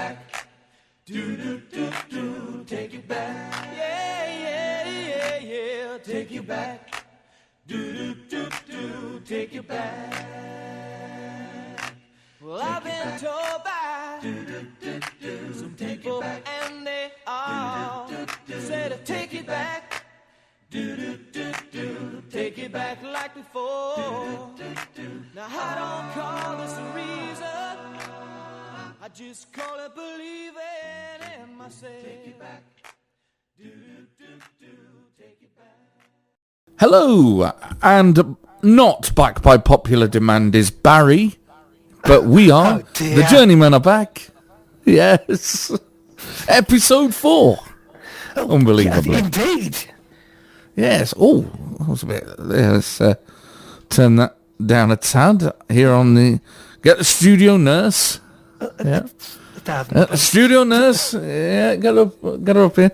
back. Do do do do, take it back. Yeah, yeah, yeah, yeah, take it back. Do do do do, take it back. Well, I've been told by some people, and they all say to take it back. Do do do do, take it back like before. Now I don't call this a reason, I just call it believing in myself. Take it back. Do do do do, take it back. Hello, and not back by popular demand is Barry, but we are. The Journeyman are back. Yes. Episode 4. Unbelievable. Indeed. Yes. Oh, that was a bit... Let's turn that down a tad here on the... Get the studio nurse. Yeah. Studio nurse. Yeah, get her up here.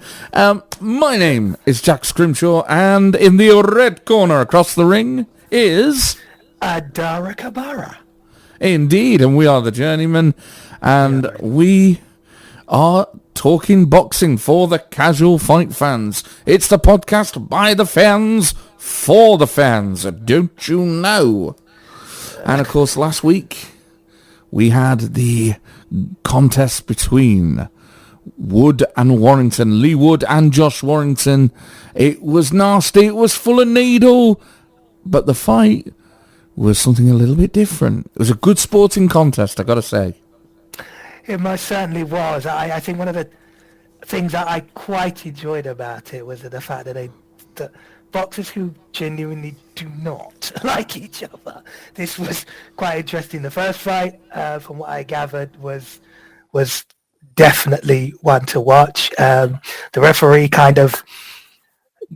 My name is Jack Scrimshaw, and in the red corner across the ring is... Adara Kabara. Indeed, and we are the Journeyman, and we are talking boxing for the casual fight fans. It's the podcast by the fans, for the fans, don't you know? And of course, last week, we had the contest between Wood and Warrington, Lee Wood and Josh Warrington. It was nasty, it was full of needle, but the fight was something a little bit different. It was a good sporting contest, I gotta say. It most certainly was. I think one of the things that I quite enjoyed about it was the fact that that boxers who genuinely do not like each other. This was quite interesting. The first fight, from what I gathered, was definitely one to watch. The referee kind of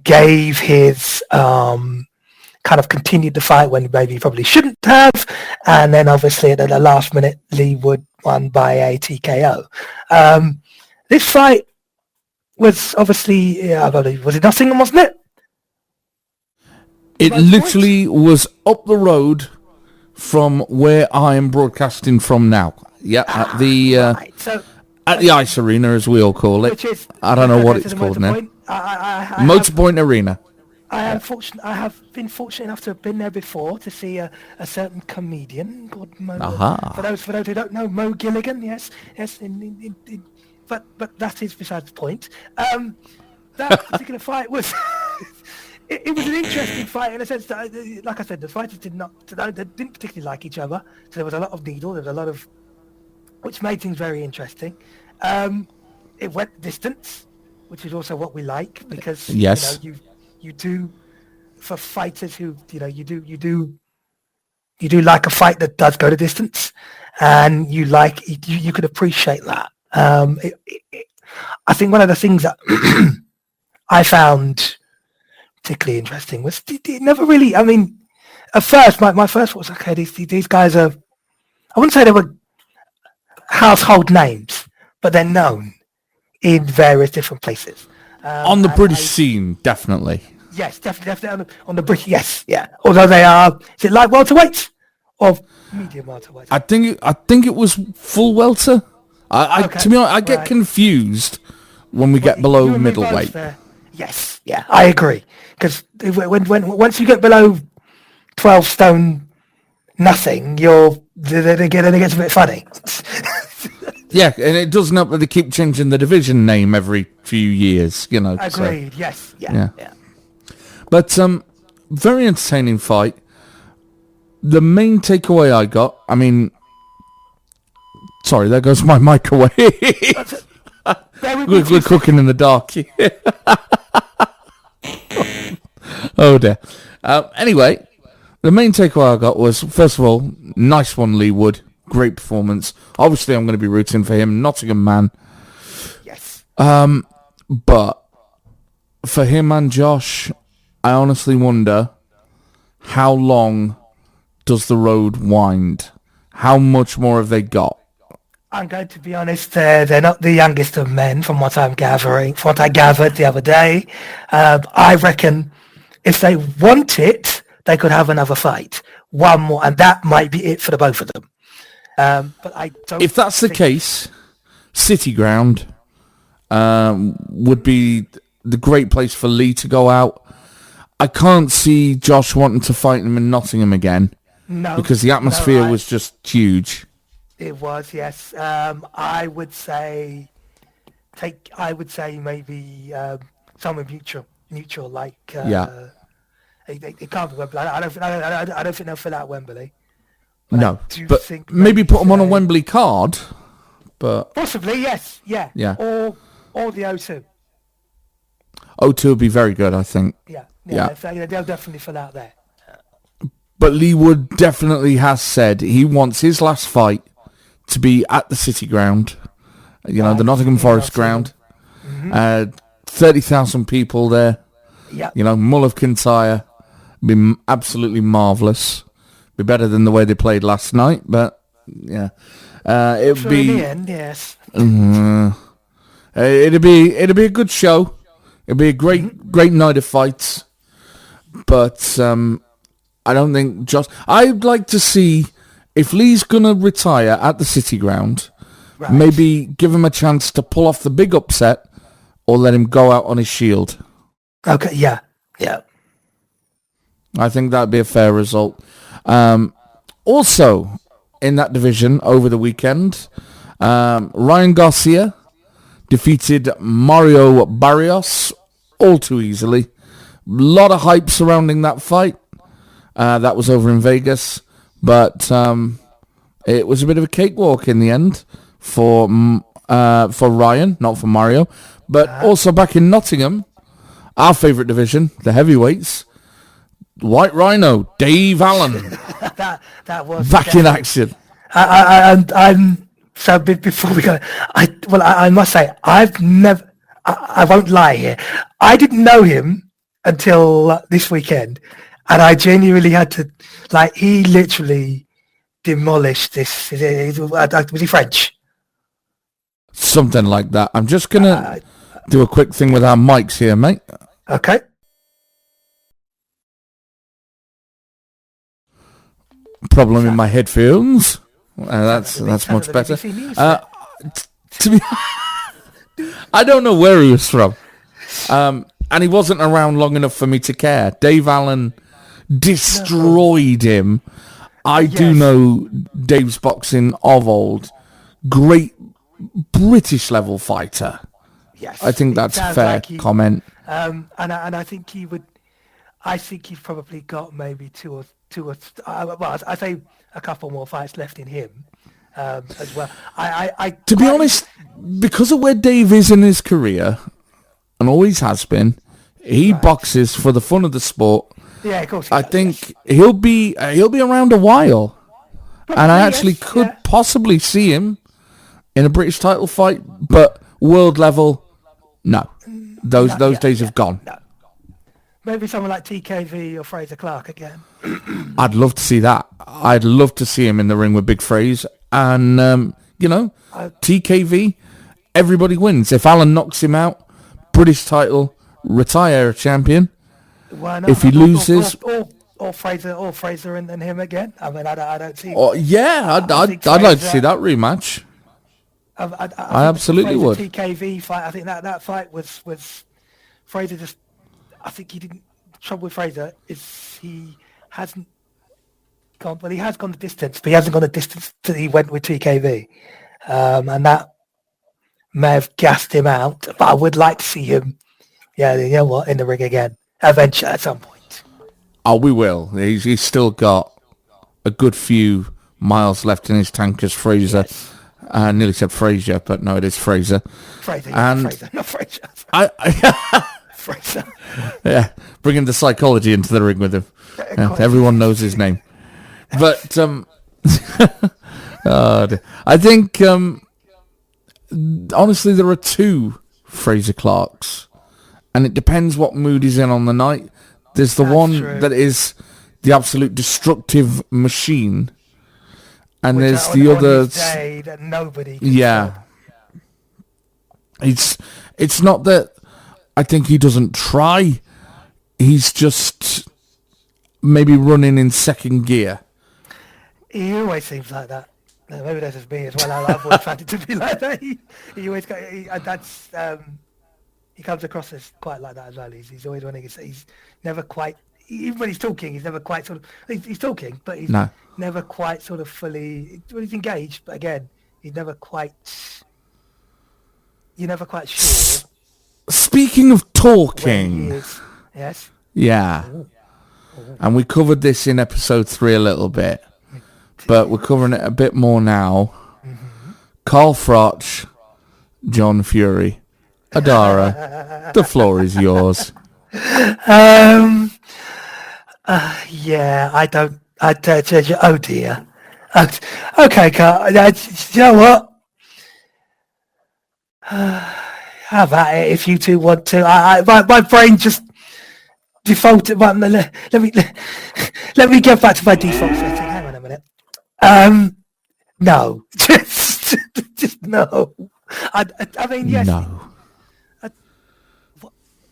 gave his kind of continued the fight when maybe he probably shouldn't have, and then obviously at the last minute Lee Wood won by a TKO. This fight was obviously, I believe, was it Nottingham, wasn't it? It literally was up the road from where I am broadcasting from now. Yeah, at the right. At the Ice Arena, as we all call it. Which is, I don't know what it's called now. Motorpoint Arena. I have been fortunate enough to have been there before to see a certain comedian called Mo. For those who don't know, Mo Gilligan. Yes. But that is besides the point. That particular fight was it was an interesting fight in a sense that, like I said, the fighters didn't particularly like each other. So there was a lot of needle. There was a lot of, which made things very interesting. It went distance, which is also what we like, because yes. You do, for fighters who, you do like a fight that does go to distance, and you could appreciate that. I think one of the things that I found particularly interesting was it never really, I mean, at first, my first thought was, okay, these guys are, I wouldn't say they were household names, but they're known in various different places. On the British scene, definitely. Yes, definitely on the British. Yes, yeah. Although they are, is it light welterweights or medium welterweights? I think it was full welter. Okay, to be honest, I get confused when we get below middleweight. Yes, yeah, I agree. Because once you get below 12 stone nothing, then it gets a bit funny. Yeah, and it doesn't help that they keep changing the division name every few years, Agreed, so. Yes, yeah. But very entertaining fight. The main takeaway I got, I mean, sorry, there goes my microwave. We're cooking in the dark. Oh dear. Anyway, the main takeaway I got was, first of all, nice one, Lee Wood. Great performance. Obviously, I'm going to be rooting for him. Nottingham man. Yes. But for him and Josh, I honestly wonder, how long does the road wind? How much more have they got? I'm going to be honest, they're not the youngest of men from what I'm gathering, from what I gathered the other day. I reckon if they want it, they could have another fight. One more, and that might be it for the both of them. But I don't. If that's the case, City Ground would be the great place for Lee to go out. I can't see Josh wanting to fight him in Nottingham again. No. Because the atmosphere was just huge. It was, yes. I would say maybe somewhere neutral, like it can't be Wembley. I don't think they'll fill out Wembley. No, but maybe put them on a Wembley card. But possibly, yes, yeah. Or the O2. O2 would be very good, I think. Yeah. They'll definitely fill out there. But Lee Wood definitely has said he wants his last fight to be at the City Ground, the Nottingham Forest ground. 30,000 people there. Yeah. Mull of Kintyre. Be absolutely marvellous. Be better than the way they played last night, but yeah. It would be... in the end, yes. It'd be a good show. It'd be a great night of fights. But I don't think I'd like to see if Lee's gonna retire at the City Ground. Right. Maybe give him a chance to pull off the big upset, or let him go out on his shield. Okay. Yeah. I think that'd be a fair result. Also, in that division over the weekend, Ryan Garcia defeated Mario Barrios all too easily. A lot of hype surrounding that fight. That was over in Vegas, but it was a bit of a cakewalk in the end for Ryan, not for Mario. But also back in Nottingham, our favourite division, the heavyweights, White Rhino, Dave Allen, that was back in action. I'm so before we go. I must say I won't lie here. I didn't know him until this weekend, and I genuinely had to he literally demolished this. Was he French? Something like that. I'm just gonna do a quick thing with our mics here, mate. Okay. Problem in my headphones. That's much better. To be, I don't know where he was from, and he wasn't around long enough for me to care. Dave Allen destroyed him. I do know Dave's boxing of old. Great British level fighter. Yes, I think that's a fair comment. And I think he would. I think he's probably got maybe two or I say a couple more fights left in him as well. To be honest, because of where Dave is in his career, and always has been, he boxes for the fun of the sport. Yeah, of course. I think he'll be around a while, probably, and I actually could possibly see him in a British title fight, but world level, no. Those days have gone. No. Maybe someone like TKV or Fraser Clark again. I'd love to see that. I'd love to see him in the ring with Big Fraser. And, TKV, everybody wins. If Allen knocks him out, British title, retire a champion. Why not? If he loses... Or Fraser and him again. I mean, I don't see... I'd like to see that rematch. I absolutely would. TKV fight, I think that fight was Fraser just... I think he didn't... The trouble with Fraser is he hasn't gone... Well, he has gone the distance, but he hasn't gone the distance that he went with TKV. And that may have gassed him out. But I would like to see him, in the ring again. Eventually, at some point. Oh, we will. He's still got a good few miles left in his tank as Fraser. Yes. I nearly said Fraser, but no, it is Fraser. Fraser, not Fraser. Fraser. Yeah, bringing the psychology into the ring with him. Everyone knows his name. But I think honestly there are two Fraser Clarks, and it depends what mood he's in on the night. There's the one that is the absolute destructive machine, and there's the other day that nobody can it's not that I think he doesn't try. He's just maybe running in second gear. He always seems like that. Maybe that's just me as well. I've always found it to be like that. He always he comes across as quite like that as well. He's always wanting to say, he's never quite, even when he's talking, he's never quite sort of, he's talking, but he's never quite sort of fully, when he's engaged, but again, he's never quite, you're never quite sure. Speaking of talking. Yes? Yeah. Ooh. And we covered this in episode 3 a little bit, but we're covering it a bit more now. Mm-hmm. Carl Froch, John Fury, Adara, the floor is yours. Yeah, oh dear. Okay, Carl, you know what? Have at it if you two want to. My brain just defaulted. Let me get back to my default setting. Hang on a minute. No, just no. I mean, yes. No.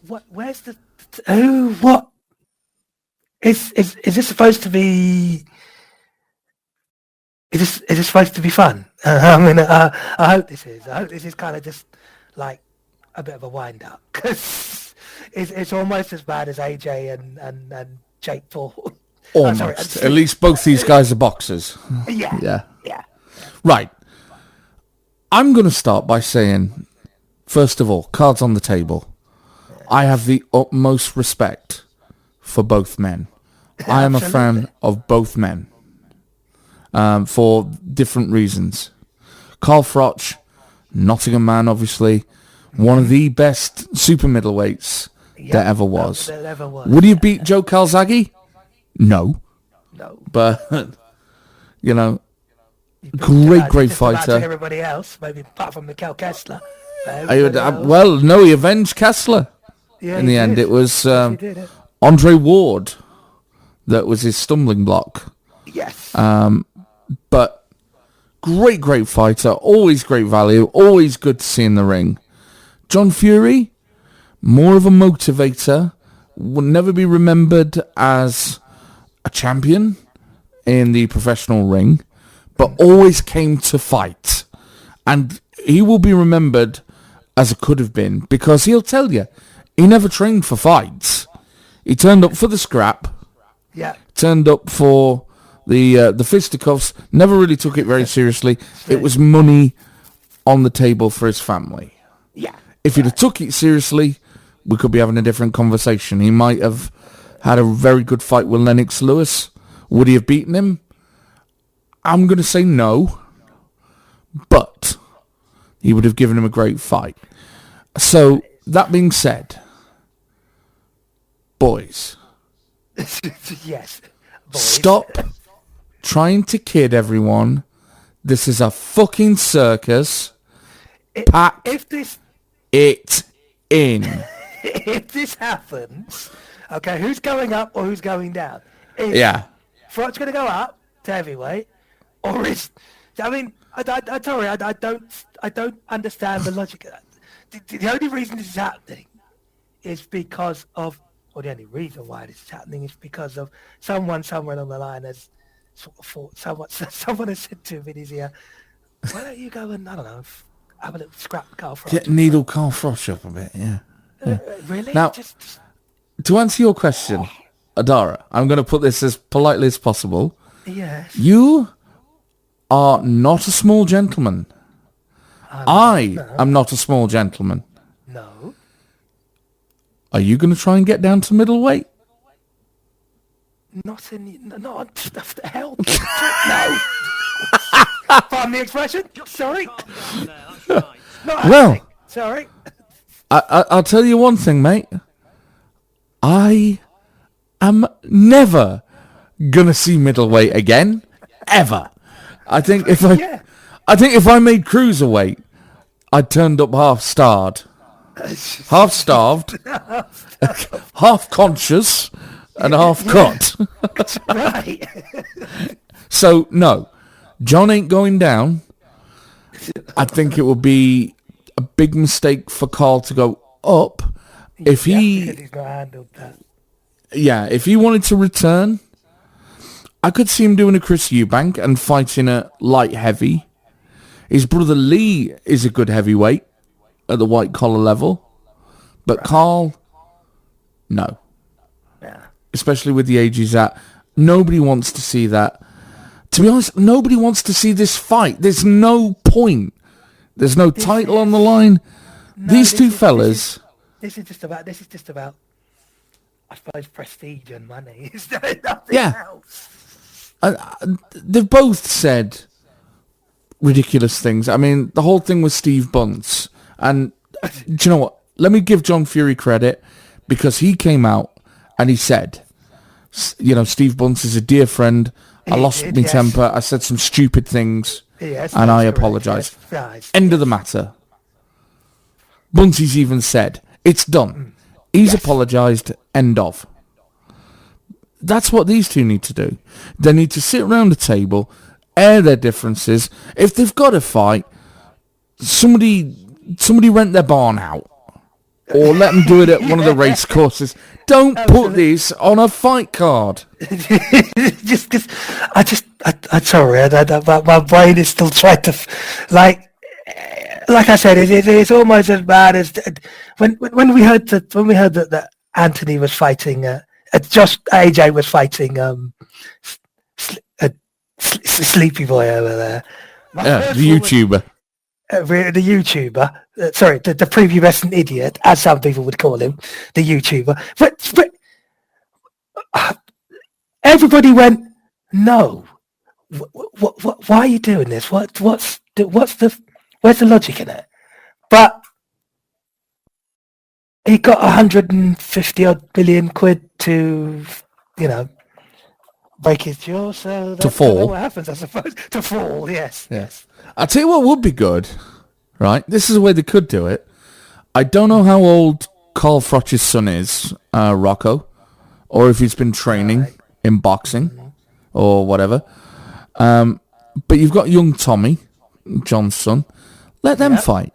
What? Where's the? What? Is this supposed to be? Is this supposed to be fun? I mean, I hope this is. I hope this is kind of just like a bit of a wind up, because it's almost as bad as AJ and Jake Paul. Almost. Oh, sorry. At least both these guys are boxers. Yeah. Right. I'm going to start by saying, first of all, cards on the table. I have the utmost respect for both men. I am a fan of both men for different reasons. Carl Froch, Nottingham man, obviously, one of the best super middleweights that ever was. Would he beat Joe Calzaghe? No. But, you know, great fighter. Everybody else, maybe apart from Mikhail Kessler. Well, no, he avenged Kessler. Yeah, in the end, it was Andre Ward that was his stumbling block. Yes. But great fighter, always great value, always good to see in the ring. John Fury, more of a motivator, will never be remembered as a champion in the professional ring, but always came to fight. And he will be remembered as a could have been, because he'll tell you, he never trained for fights. He turned up for the scrap. Yeah. Turned up for the fisticuffs. Never really took it very seriously. It was money on the table for his family. Yeah. If he'd have took it seriously, we could be having a different conversation. He might have had a very good fight with Lennox Lewis. Would he have beaten him? I'm going to say no. But he would have given him a great fight. So, that being said, boys. Yes. Boys. Stop trying to kid everyone. This is a fucking circus. Pack it in. If this happens, okay, who's going up or who's going down? Yeah. Froch's going to go up to heavyweight, or is... I mean, I don't understand the logic of that. The only reason this is happening is because of, or the only reason why this is happening is because of someone somewhere along the line has sort of thought, someone has said to him in his ear, why don't you go and, I don't know, have a little scrap Carl Froch. Get needle Carl Froch up a bit, yeah. Really? Now, to answer your question, Adara, I'm going to put this as politely as possible. Yes. You are not a small gentleman. I am not a small gentleman. No. Are you going to try and get down to middleweight? Not the hell. No. Pardon the expression. Sorry. Well, sorry. I'll tell you one thing, mate. I am never going to see middleweight again, ever. I think if I made cruiserweight, I'd turned up half starved, half conscious, and half cut. Right. So no, John ain't going down. I think it would be a big mistake for Carl to go up if he's not handled that. Yeah, if he wanted to return, I could see him doing a Chris Eubank and fighting a light heavy. His brother Lee is a good heavyweight at the white collar level. But Carl, no. Yeah. Especially with the age he's at. Nobody wants to see that. To be honest, nobody wants to see this fight. There's no point. There's no title on the line. These two fellas... This is just about, I suppose, prestige and money. Is there nothing else? They've both said ridiculous things. I mean, the whole thing with Steve Bunce. And do you know what? Let me give John Fury credit, because he came out and he said, you know, Steve Bunce is a dear friend. I lost my temper. I said some stupid things. Yes, and I apologise. Yes. End of the matter. Bunce's even said, it's done. He's apologised. End of. That's what these two need to do. They need to sit around the table, air their differences. If they've got a fight, somebody rent their barn out. Or let them do it at one of the race courses. Don't put this on a fight card. just because I'm sorry, my brain is still trying to, like I said, it's almost as bad as when we heard that Anthony was fighting, Josh AJ was fighting Sleepy Boy over there. Yeah, the YouTuber. The YouTuber, the prepubescent idiot, as some people would call him, the YouTuber. But everybody went, no. Why are you doing this? Where's the logic in it? But he got 150 odd billion quid to, you know, break his jaw. So that's to fall. What happens, I suppose. To fall, yes. I'll tell you what would be good, right? This is the way they could do it. I don't know how old Carl Froch's son is, Rocco, or if he's been training in boxing or whatever. But you've got young Tommy, John's son. Let them fight.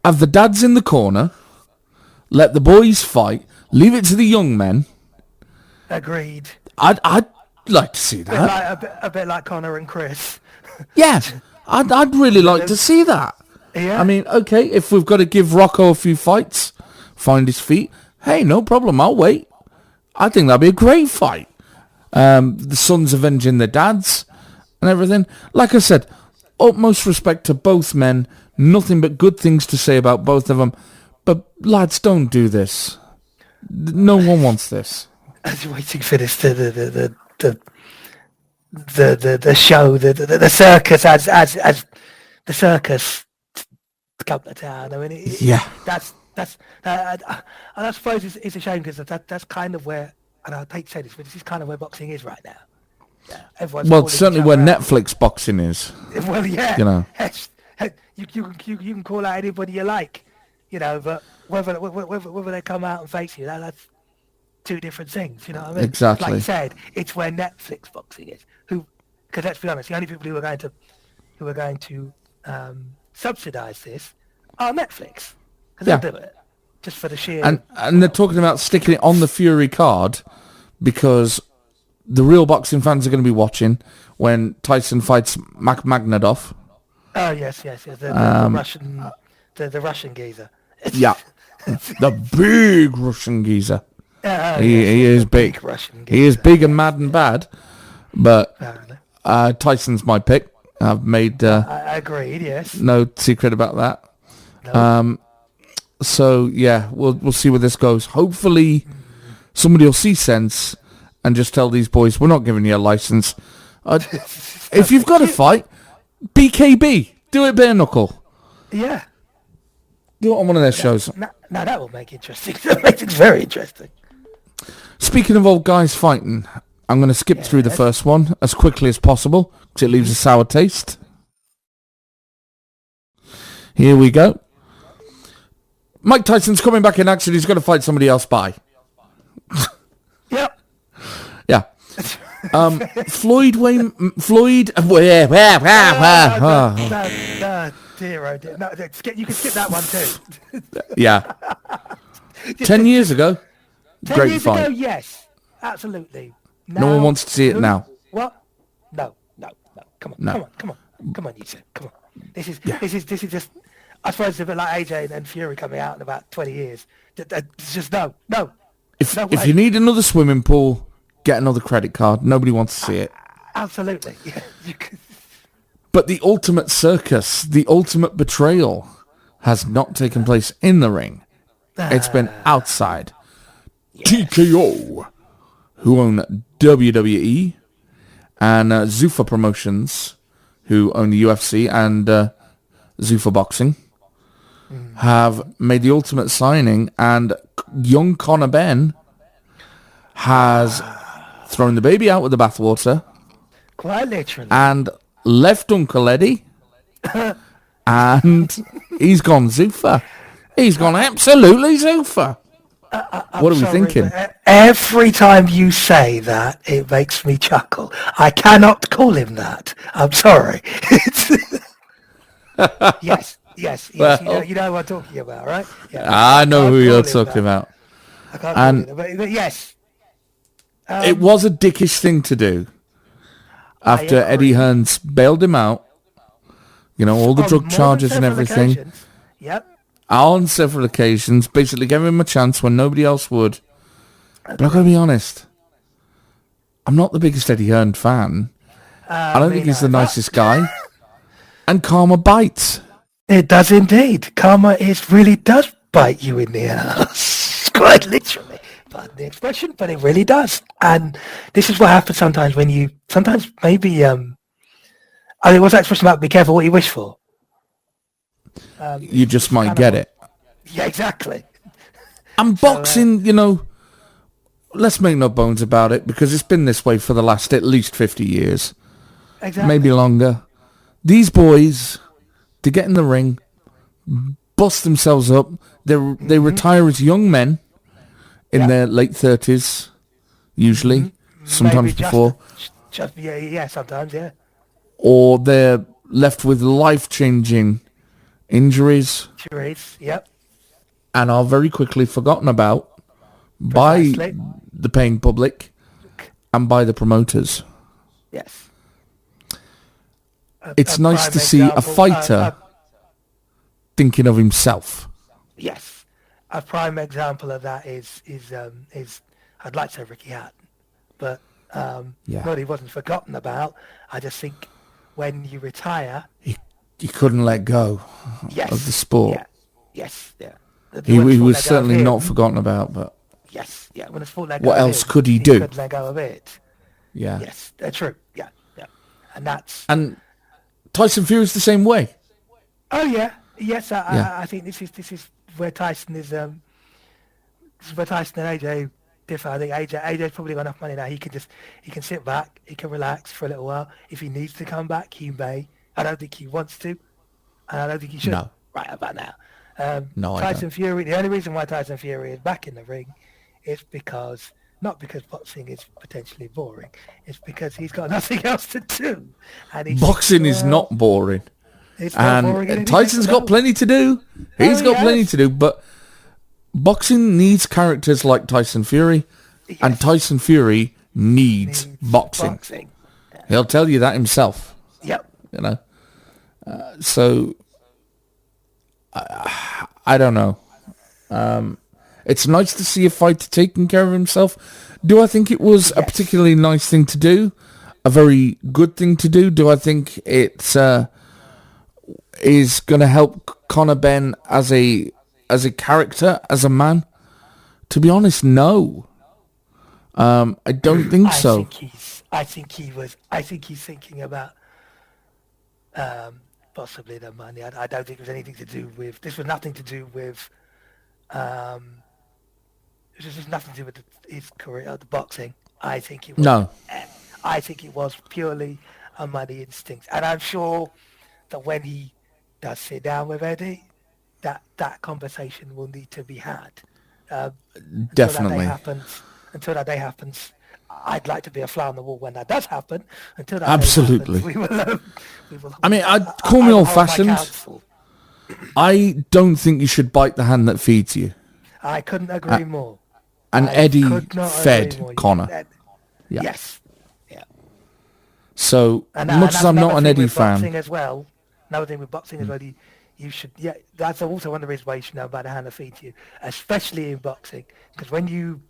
Have the dads in the corner. Let the boys fight. Leave it to the young men. Agreed. I'd like to see that. A bit like Connor and Chris. Yeah, I'd really like to see that. Yeah. I mean, okay, if we've got to give Rocco a few fights, find his feet, hey, no problem, I'll wait. I think that'd be a great fight. The sons avenging their dads and everything. Like I said, utmost respect to both men. Nothing but good things to say about both of them. But lads, don't do this. No one wants this. I was waiting for this the show, the circus as the circus to come to town. I mean, that's I suppose it's a shame, because that's kind of where, and I hate to say this, but this is kind of where boxing is right now. Yeah, well, certainly where Netflix boxing is. Well, yeah, you know, you can call out anybody you like, you know, but whether they come out and face you, that's two different things, you know what I mean? Exactly. Like you said, it's where Netflix boxing is. Because let's be honest, the only people who are going to subsidise this are Netflix, because they'll do it just for the sheer. And they're talking about sticking it on the Fury card because the real boxing fans are going to be watching when Tyson fights Makhmadov. Oh yes, the Russian, the Russian geezer. Yeah, the big Russian geezer. He is big. He is big and mad and bad, but Tyson's my pick. I've made. I agreed. Yes. No secret about that. No. So yeah, we'll see where this goes. Hopefully, somebody will see sense and just tell these boys, we're not giving you a license. If you've got to fight, BKB, do it bare knuckle. Yeah. Do it on one of their shows. No, that will make it interesting. That makes it very interesting. Speaking of old guys fighting, I'm going to skip through the first one as quickly as possible because it leaves a sour taste. Here we go. Mike Tyson's coming back in action. He's got to fight somebody else. Bye. Yep. Yeah. Floyd. Dear, oh dear. No, you can skip that one too. Yeah. 10 years ago. 10 great years fight. ago, yes. Absolutely. No one wants to see it now. What? No. Come on, No. come on, you two. Come on. This is just. I suppose it's a bit like AJ and Fury coming out in about 20 years. It's just no. If No if way. you need another swimming pool, get another credit card. Nobody wants to see it. Absolutely. Yeah, you could. But the ultimate circus, the ultimate betrayal, has not taken place in the ring. It's been outside. TKO, who own WWE, and Zuffa Promotions, who own the UFC and Zuffa Boxing, have made the ultimate signing, and young Conor Ben has thrown the baby out with the bathwater Quite literally. and left Uncle Eddie, and he's gone Zuffa. He's gone absolutely Zuffa. What are we thinking? Every time you say that, it makes me chuckle. I cannot call him that. I'm sorry. Yes. Well, you know what I'm talking about, right? Yeah. I know can't who you're call him talking that. about. I can't And- call him that, but yes. It was a dickish thing to do after agree. Eddie Hearns bailed him out. You know, all the On drug more than charges and several everything. occasions. Yep. On several occasions, basically gave him a chance when nobody else would. But I've got to be honest, I'm not the biggest Eddie Hearn fan. I don't think he's the nicest guy. And karma bites. It does indeed. Karma really does bite you in the ass. Quite literally. Pardon the expression, but it really does. And this is what happens sometimes when sometimes maybe, what's that expression about? Be careful what you wish for. You just might get it. Yeah, exactly. And boxing, you know, let's make no bones about it, because it's been this way for the last at least 50 years. Exactly. Maybe longer. These boys, they get in the ring, bust themselves up. They retire as young men in their late 30s, usually, sometimes Maybe before. Sometimes, yeah. Or they're left with life-changing injuries Sure is. Yep. and are very quickly forgotten about by Precisely. the paying public and by the promoters. Yes. It's A nice prime to see a example, fighter thinking of himself. yes. A prime example of that is I'd like to say Ricky Hatton, but Yeah. he wasn't forgotten about. I just think when you retire, He couldn't let go yes, of the sport. Yeah, yes, yeah. He When the sport was let go of certainly him, not forgotten about, but Yes, yeah. When the sport let go what of else him, could he do? Couldn't let go of it. Yeah. Yes, true. Yeah, and that's. And Tyson Fury's the same way. Oh yeah, yes. Yeah. I think this is where Tyson is. This is where Tyson and AJ differ. I think AJ's probably got enough money now. He can sit back. He can relax for a little while. If he needs to come back, he may. I don't think he wants to, and I don't think he should. No. Right about now. No, I Tyson don't. Fury. The only reason why Tyson Fury is back in the ring is because. Not because boxing is potentially boring. It's because he's got nothing else to do. And he's Boxing is not boring. It's not boring And anything, Tyson's got no. plenty to do. He's got plenty yes. to do, but boxing needs characters like Tyson Fury, and Yes. Tyson Fury needs boxing. He'll tell you that himself, Yep. you know. So, I don't know. It's nice to see a fighter taking care of himself. Do I think it was a particularly nice thing to do? A very good thing to do? Do I think it is going to help Conor Ben as a character, as a man? To be honest, no. I don't think so. I think he's thinking about possibly the money. I don't think it was anything to do with. This was nothing to do with. This was nothing to do with his career, the boxing. I think it was. No. I think it was purely a money instinct, and I'm sure that when he does sit down with Eddie, that conversation will need to be had. Definitely. Until that day happens, I'd like to be a fly on the wall when that does happen. Until that Absolutely. day happens, we will. I mean, call me I will hold my old-fashioned. counsel. I don't think you should bite the hand that feeds you. I couldn't agree more. And I Eddie could not agree fed more. Conor. Yeah. Yes. Yeah. So And much that's as I'm not another an thing Eddie with boxing fan, as well. Another thing with boxing as well, you should, yeah, that's also one of the reasons why you should know about the hand that feeds you, especially in boxing. Because when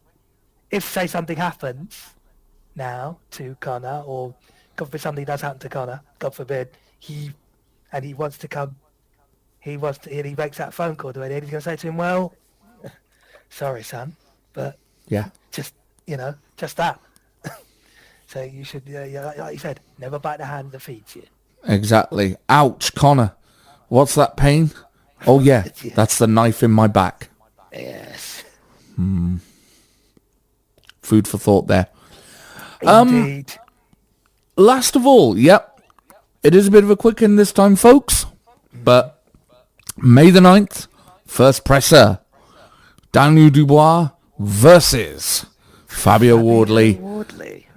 if say something happens now to Connor, or God forbid something does happen to Connor, God forbid, he wants to come, and he makes that phone call to Eddie, he's going to say to him, well, sorry, son, but yeah, just, just that. So you should, like you said, never bite the hand that feeds you. exactly. Ouch, Connor. What's that pain? Oh yeah, Yeah. that's the knife in my back. Yes. Food for thought there. Indeed. Last of all, yep, it is a bit of a quick in this time, folks. But May the 9th, first presser, Daniel Dubois versus Fabio Wardley.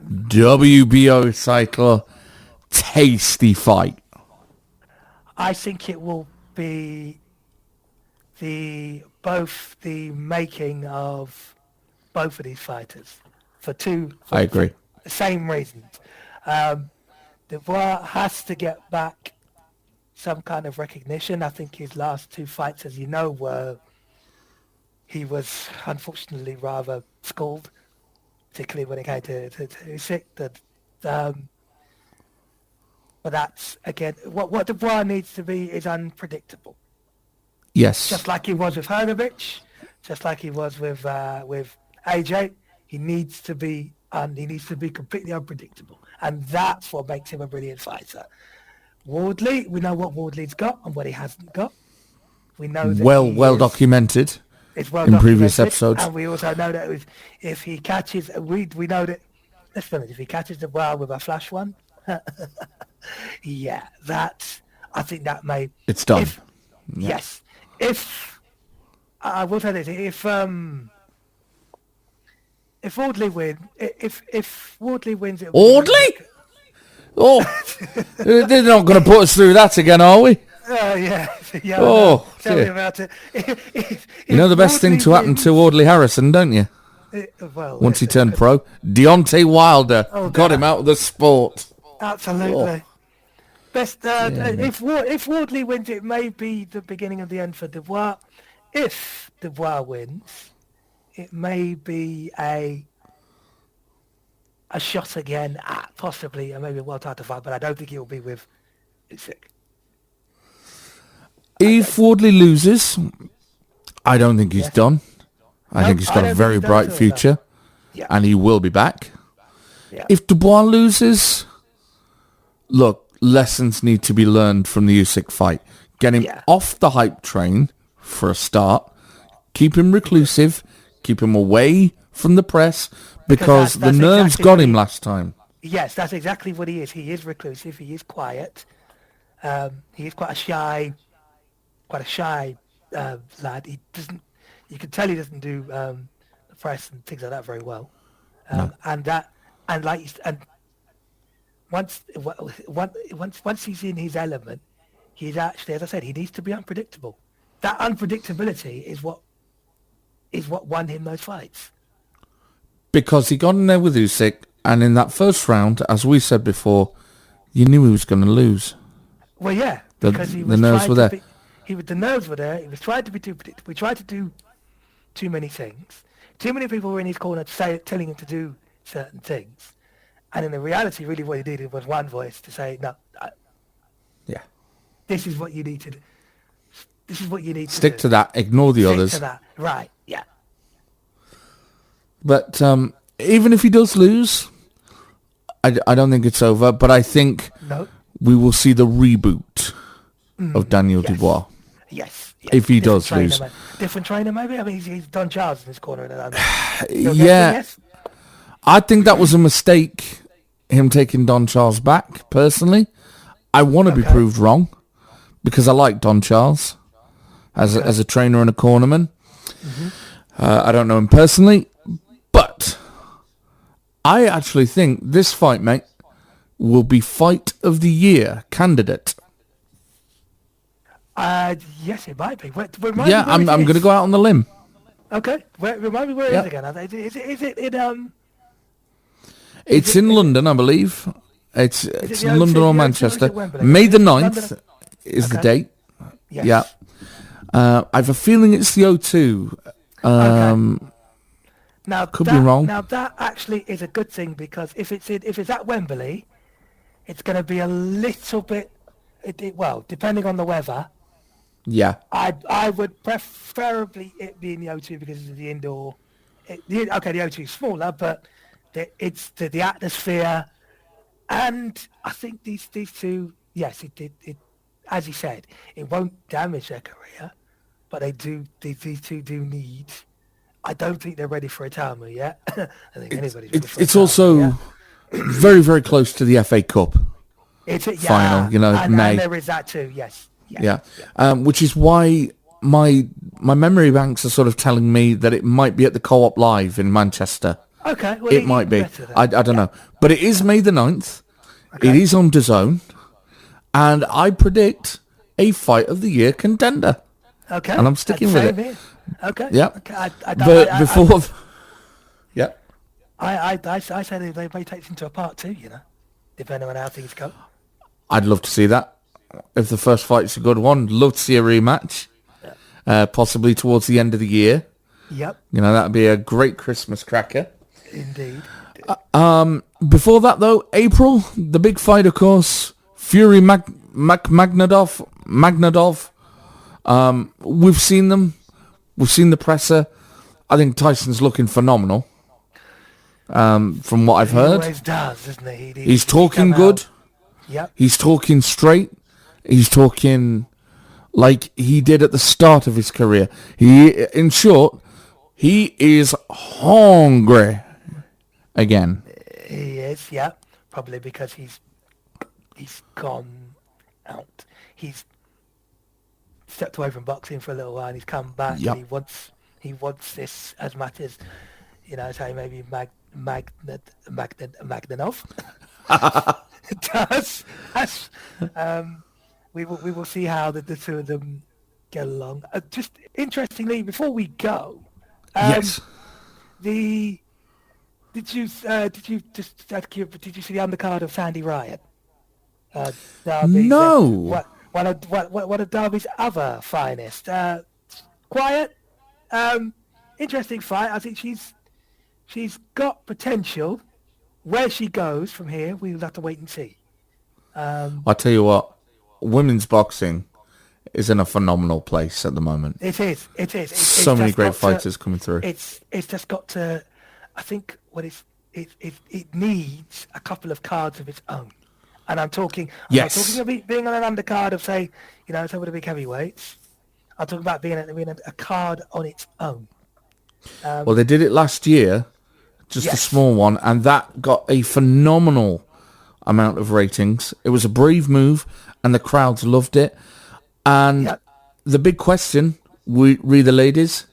WBO cycle, tasty fight. I think it will be both the making of both of these fighters for I agree. for the same reasons. Dubois has to get back some kind of recognition. I think his last two fights, as you know, he was unfortunately rather schooled, particularly when it came to Usyk. But that's, again, what Dubois needs to be is unpredictable. Yes. Just like he was with Hergovich, just like he was with AJ, he needs to be completely unpredictable, and that's what makes him a brilliant fighter. Wardley, we know what Wardley's got and what he hasn't got. We know that well documented. It's well in documented, previous episodes, and we also know that if he catches, we know that. Let's be honest, if he catches the ball with a flash one, yeah, I think that may. It's done. Yes, if I will say this, if Wardley wins, it. Wardley? Oh, they're not going to put us through that again, are we? Yeah. Oh, tell me about it. You know the best thing to happen to Audley Harrison, don't you? Once he turned pro, Deontay Wilder got him out of the sport. Absolutely. Best. If Wardley wins, it may be the beginning of the end for Dubois. If Dubois wins, it may be a shot again at possibly maybe a world title fight, but I don't think it will be with Usyk. If Wardley loses, I don't think he's done. I think he's got a very bright future, and he will be back. Yeah. If Dubois loses, look, lessons need to be learned from the Usyk fight. Get him off the hype train for a start. Keep him reclusive. Keep him away from the press, because the nerves got him last time. Yes, that's exactly what he is. He is reclusive. He is quiet. He is quite a shy lad. He doesn't. You can tell he doesn't do the press and things like that very well. No. And once he's in his element, he's actually, as I said, he needs to be unpredictable. That unpredictability is what won him those fights. Because he got in there with Usyk, and in that first round, as we said before, you knew he was going to lose. Well, yeah, because the nerves were there. The nerves were there. He was trying to be too predictable. He tried to do too many things. Too many people were in his corner telling him to do certain things. And in the reality, really what he needed was one voice to say, no, this is what you need to do. This is what you need to do. Stick to that. Ignore the others. Stick to that. Right, yeah. But even if he does lose, I don't think it's over. But I think we will see the reboot of Daniel Dubois. Yes. If he does lose. Different trainer, maybe? I mean, he's Don Charles in his corner at the moment. Yes. I think that was a mistake, him taking Don Charles back, personally. I want to be proved wrong, because I like Don Charles as a trainer and a cornerman. Mm-hmm. I don't know him personally, but I actually think this fight, mate, will be Fight of the Year candidate. Yes, it might be. I'm going to go out on the limb. Okay. Remind me where it is again. Is it in It's in London, I believe. It's the London O2, or the O2 or is Manchester. it Wembley? May the London? 9th is the Okay. date. Yes. Yeah. I have a feeling it's the O2. Okay. Now Could be wrong. Now that actually is a good thing, because if it's at Wembley, it's going to be a little bit. Well, depending on the weather, Yeah. I would preferably it be in the O2 because it's the indoor. The O2 is smaller, but it's the atmosphere, and I think these two. Yes, it as you said, it won't damage their career, but these two do need. I don't think they're ready for a Tamu yet. I think anybody's ready for a It's Tamu also yet. very, very close to the FA Cup final, and May. there is that too, yes. Yeah. Which is why my memory banks are sort of telling me that it might be at the Co-op Live in Manchester. Okay. Well, It might be. better then. I don't know. But it is May the 9th. Okay. It is on DAZN. And I predict a Fight of the Year contender. Okay. And I'm sticking with Same it. here. Okay. Yeah. Okay. But before... Yeah. I say they may take into a part two, depending on how things go. I'd love to see that. If the first fight's a good one, love to see a rematch. Possibly towards the end of the year. Yep. That'd be a great Christmas cracker. Indeed. Before that, though, April, the big fight, of course, Fury Magnadov. We've seen them. We've seen the presser. I think Tyson's looking phenomenal. From what I've heard. He always does, doesn't he? He's talking good. Yep. He's talking straight. He's talking like he did at the start of his career. In short, he is hungry again. He is, yeah. Probably because he's gone out. He's stepped away from boxing for a little while, and he's come back. Yep. And he wants this as much as say maybe Magdanov does. We will see how the two of them get along. Just interestingly, before we go, Yes. did you see the undercard of Sandy Riot? Derby, No. One of Derby's other finest. Quiet, interesting fight. I think she's got potential. Where she goes from here, we'll have to wait and see. I'll tell you what, women's boxing is in a phenomenal place at the moment. It is. It's So many just great got fighters coming through. It's just got to. I think it needs a couple of cards of its own, and I'm talking. I'm Yes. not talking about being on an undercard of some of the big heavyweights. I'm talking about being a card on its own. Well, they did it last year, just a Yes. small one, and that got a phenomenal amount of ratings. It was a brave move, and the crowds loved it. And Yep. the big question, we the ladies,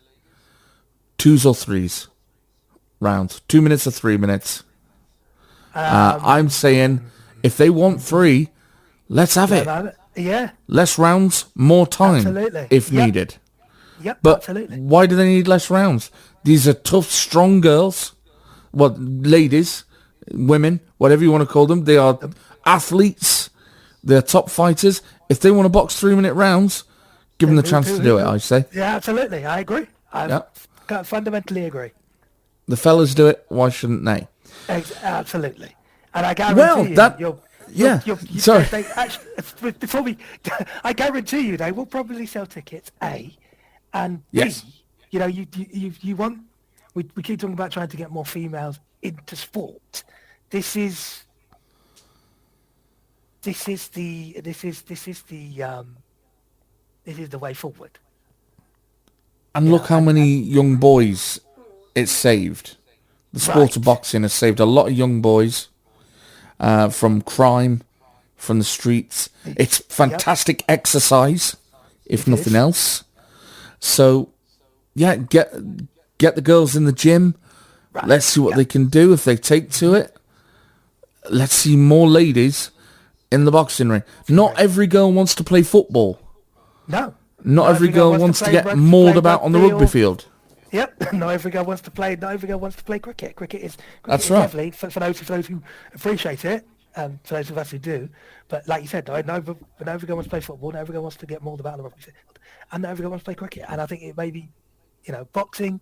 2s or 3s rounds, 2 minutes or 3 minutes. I'm saying if they want 3, let's have it. Yeah. Less rounds, more time, Absolutely. if Yep. needed. Yep. But absolutely. why do they need less rounds? These are tough, strong girls. Well, ladies, women, whatever you want to call them. They are athletes. They're top fighters. If they want to box 3-minute rounds, give them the chance to do it, I say. Yeah, absolutely. I agree. I fundamentally agree. The fellas do it. Why shouldn't they? Absolutely. And I guarantee Sorry. Actually, before we, I guarantee you they will probably sell tickets. A, and B. Yes. You want. We keep talking about trying to get more females into sport. This is the way forward. And look how many young boys it saved. The sport of boxing has saved a lot of young boys from crime, from the streets. It's fantastic exercise, if nothing else. So, yeah, get the girls in the gym. Right. Let's see what they can do if they take to it. Let's see more ladies in the boxing ring. Not every girl wants to play football. No. Not every girl wants to get mauled about on the rugby field. Yep. Not every girl wants to play. Not every girl wants to play cricket. That's is right. Lovely for those who appreciate it, and for those of us who do. But like you said, not every girl wants to play football. Not every girl wants to get more about the rugby field, and not every girl wants to play cricket. And I think it may be, boxing,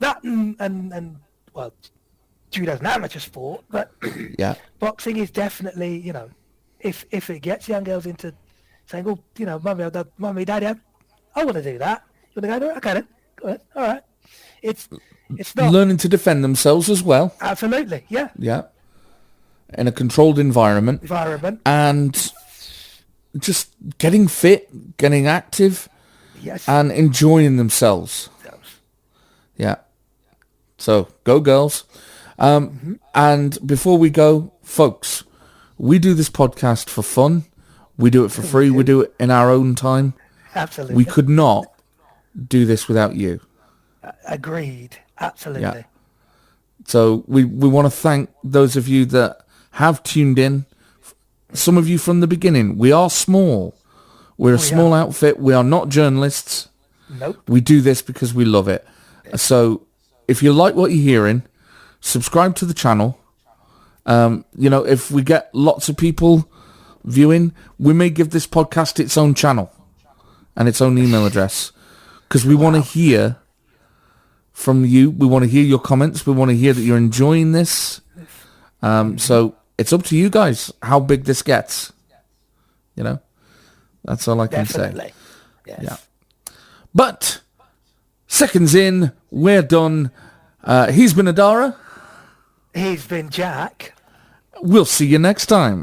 that and well, judo's an amateur sport, but Yeah. boxing is definitely, if it gets young girls into saying, oh, mummy, daddy, I want to do that. You want to go? Okay then. Go ahead. All right. It's not Learning to defend themselves as well. absolutely, yeah. Yeah. In a controlled environment. And just getting fit, getting active, Yes. and enjoying themselves. Yeah. So, go girls. And before we go, folks, we do this podcast for fun. We do it for free. We do it in our own time. Absolutely. We could not do this without you. Agreed. Absolutely. Yeah. So we want to thank those of you that have tuned in. Some of you from the beginning. We are small. We're a small outfit. We are not journalists. Nope. We do this because we love it. So if you like what you're hearing, subscribe to the channel. If we get lots of people viewing, we may give this podcast its own channel and its own email address, because we want to hear from you. We want to hear your comments. We want to hear that you're enjoying this. So it's up to you guys how big this gets. That's all I can Definitely. say. Yes. Yeah. But seconds in, we're done. He's been Adara. He's been Jack. We'll see you next time.